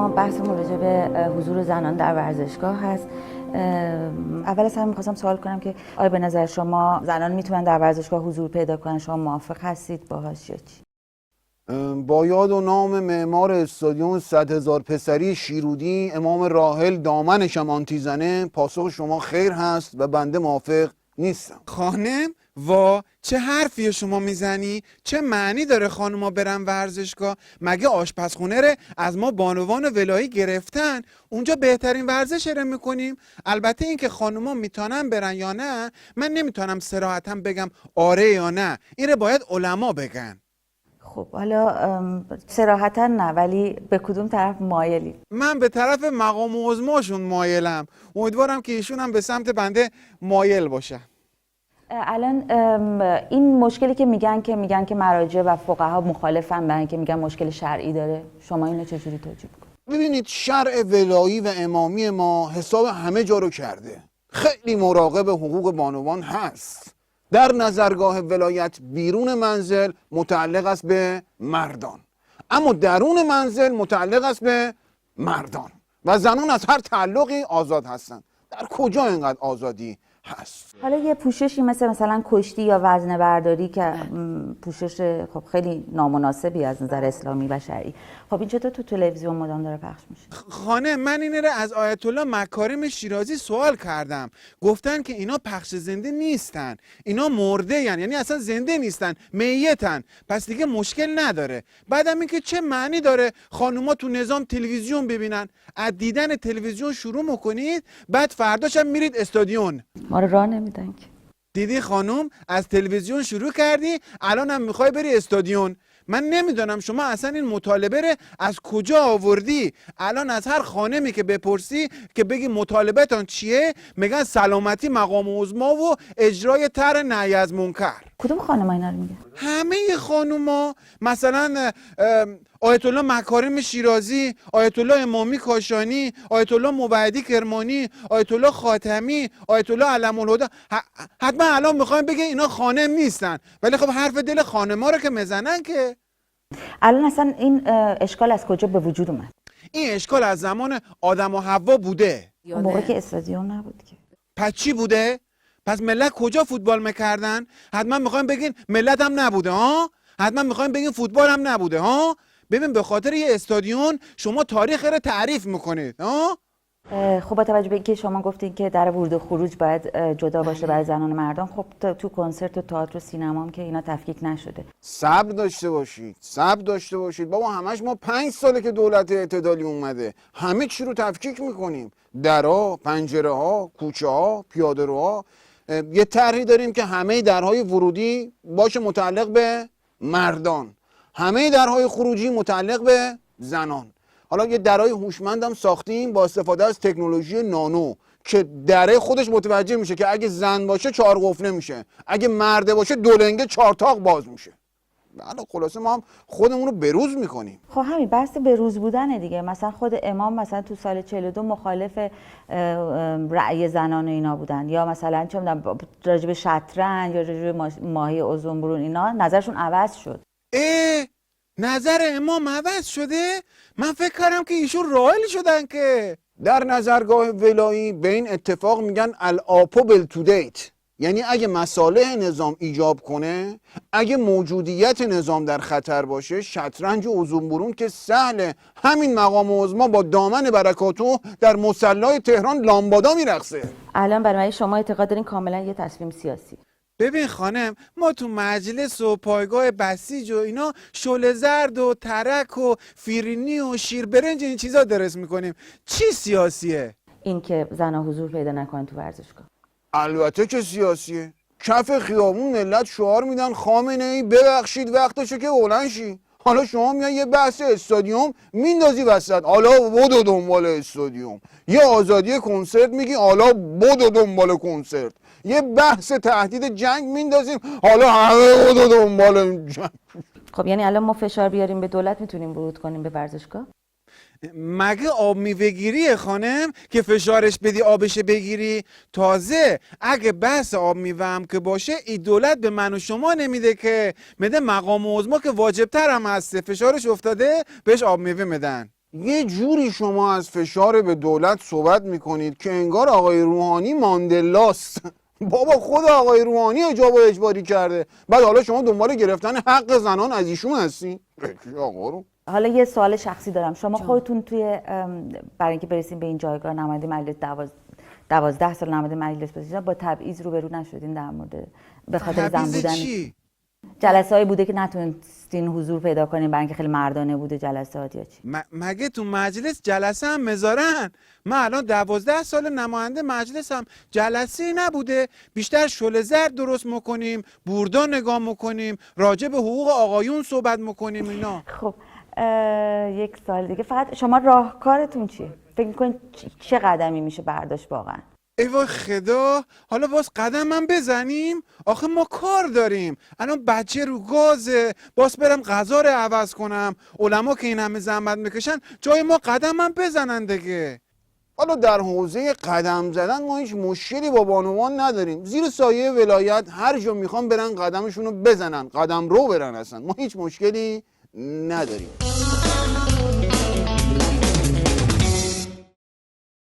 ما بحثمون راجع به حضور زنان در ورزشگاه هست. اول از همه می‌خواستم سوال کنم که آیا به نظر شما زنان میتونن در ورزشگاه حضور پیدا کنن؟ شما موافق هستید باهاش یا چی؟ با یاد و نام معمار استادیوم 100,000 پسری شیرودی امام راحل دامنش هم آنتیزنه، پاسخ شما خیر هست و بنده موافق نیستم. خانم چه حرفی شما میزنی؟ چه معنی داره خانوما برن ورزشگاه؟ مگه آشپزخونه ره از ما بانوان ولایی گرفتن؟ اونجا بهترین ورزش رو میکنیم. البته اینکه خانوما میتونن برن یا نه من نمیتونم صراحتا بگم آره یا نه، این رو باید علما بگن. خب حالا صراحتا نه، ولی به کدوم طرف مایلی؟ من به طرف مقام و عظماشون مایلم. امیدوارم که ایشون هم به سمت بنده مایل باشه. الان این مشکلی که میگن که مراجع و فقها مخالفن، برای اینکه میگن مشکل شرعی داره، شما اینو چجوری توجیه میکنید؟ ببینید شرع ولایی و امامی ما حساب همه جا رو کرده، خیلی مراقب حقوق بانوان هست. در نظرگاه ولایت بیرون منزل متعلق است به مردان، اما درون منزل متعلق است به مردان و زنان از هر تعلقی آزاد هستند. در کجا اینقدر آزادی هست؟ حالا یه پوششی مثلا کشتی یا وزنه برداری که پوشش خب خیلی نامناسبی از نظر اسلامی و شرعی، خب این چطور تو تلویزیون مدام داره پخش میشه؟ خانه من اینه رو از آیت الله مکارم شیرازی سوال کردم، گفتن که اینا پخش زنده نیستن، اینا مرده یعنی اصلا زنده نیستن، میتن، پس دیگه مشکل نداره. بعدم اینکه چه معنی داره خانوما تو نظام تلویزیون ببینن؟ از دیدن تلویزیون شروع میکنید، بعد فرداش هم میرید استادیون. ما رو راه نمیدن که. دیدی خانوم، از تلویزیون شروع کردی الان هم میخوای بری استادیون. من نمیدونم شما اصلا این مطالبه رو از کجا آوردی. الان از هر خانمی که بپرسی که بگی مطالبتان چیه، میگن سلامتی مقام عظما و اجرای طرح نهی از منکر. کدوم خانم اینا رو میگه؟ همه خانوما، مثلا آیت الله مکارم شیرازی، آیت الله امامی کاشانی، آیت الله موعدی کرمانی، آیت الله خاتمی، آیت الله علم الهدی، حتما الان میخوایم بگه اینا خانم نیستن، ولی خب حرف دل خانما رو که میزنن که. الان اصلا این اشکال از کجا به وجود اومد؟ این اشکال از زمان آدم و حوا بوده. اون موقع که استادیوم نبود که. پس چی بوده؟ پس ملت کجا فوتبال میکردن؟ حتما میخوایم بگین ملت هم نبوده ها؟ حتما میخوایم بگین فوتبال هم نبوده ها؟ ببین به خاطر یه استادیون شما تاریخ رو تعریف میکنید ها؟ خب با توجه به اینکه شما گفتین که در ورود و خروج باید جدا باشه برای زنان و مردان، خب تو کنسرت و تئاتر و سینما هم که اینا تفکیک نشده. صبر داشته باشید بابا، همش ما 5 ساله که دولت اعتدالی اومده، همه چی رو تفکیک میکنیم، درها، پنجره ها، کوچه ها، پیاده روها. یه طرحی داریم که همه درهای ورودی باشه متعلق به مردان، همه درهای خروجی متعلق به زنان. حالا یه درهای هوشمند هم ساختیم با استفاده از تکنولوژی نانو که دره خودش متوجه میشه که اگه زن باشه 4 قفله میشه، اگه مرده باشه 2 لنگه 4 تاق باز میشه. بله خلاصه ما هم خودمون رو بروز میکنیم. خب همین بحث بروز بودنه دیگه. مثلا خود امام مثلا تو سال 42 مخالف رأی زنان اینا بودن، یا مثلا چه میدونم راجع به شطرنج یا راجع به ماهی اوزنبرون اینا نظرشون عوض شد. نظر امام عوض شده؟ من فکر کردم که ایشون رائل شدن. که در نظرگاه ولایی به این اتفاق میگن الاپوبل تو دیت، یعنی اگه مصالح نظام ایجاب کنه، اگه موجودیت نظام در خطر باشه، شطرنج و اوزنبرون که سهله. همین مقام عظما با دامن برکاتو در مصلی تهران لامبادا میرقصه. الان برای شما اعتقاد دارین کاملا یه تصمیم سیاسی؟ ببین خانم، ما تو مجلس و پایگاه بسیج و اینا شعله زرد و ترک و فیرینی و شیر برنج این چیزا درست میکنیم. چی سیاسیه؟ این که زنها حضور پیدا نکنن تو ورزشگاه. البته که سیاسیه. کف خیابون ملت شعار میدن خامنه ای ببخشید وقتشه که بلند شی. حالا شما میای یه بحث استادیوم میندازی وسط، حالا بدو دنبال استادیوم. یه آزادی کنسرت میگی، حالا بدو دنبال کنسرت. یه بحث تهدید جنگ میندازیم، حالا همه بدو دنبال جنگ. خب یعنی الان ما فشار بیاریم به دولت میتونیم ورود کنیم به ورزشگاه؟ مگه آب میوه گیریه خانم که فشارش بدی آبش بگیری؟ تازه اگه بحث آب میوه هم که باشه، این دولت به من و شما نمیده که، میده مقام عظما که واجب تر هم هسته، فشارش افتاده بهش آب میوه میدن. یه جوری شما از فشار به دولت صحبت میکنید که انگار آقای روحانی ماندلاست. بابا خود آقای روحانی اجابه اجباری کرده، بعد حالا شما دنبال گرفتن حق زنان از ایشون هستین؟ آقا رو حالا یه سوال شخصی دارم. شما خودتون توی برای اینکه برسیم به این جایگاه نماینده مجلس 12 سال نماینده مجلس بودین، با تبعیض روبرو نشدین در مورد به خاطر زن تبعیض بودن؟ چی؟ جلسه‌ای بوده که نتونستین حضور پیدا کنین برای اینکه خیلی مردانه بوده جلسات یا چی؟ مگه تو مجلس جلسه هم مزارن؟ من الان 12 سال نماینده مجلسم، جلسه نبوده، بیشتر شله زرد درست میکنیم، بوردا نگاه میکنیم، راجع به حقوق آقایون صحبت میکنیم اینا. خب یک سال دیگه فقط شما راهکارتون چیه؟ فکر می‌کنین چه قدمی میشه برداشت واقعا؟ ای وای خدا، حالا باز قدم هم بزنیم؟ آخه ما کار داریم، الان بچه رو گازه، باز برم غذا رو عوض کنم، علما که این همه زحمت میکشن جای ما قدم هم بزنن دیگه. حالا در حوزه قدم زدن ما هیچ مشکلی با بانوان نداریم، زیر سایه ولایت هر جا میخوان برن قدمشون رو بزنن، قدم رو برن، اصلا ما هیچ مشکلی نداریم.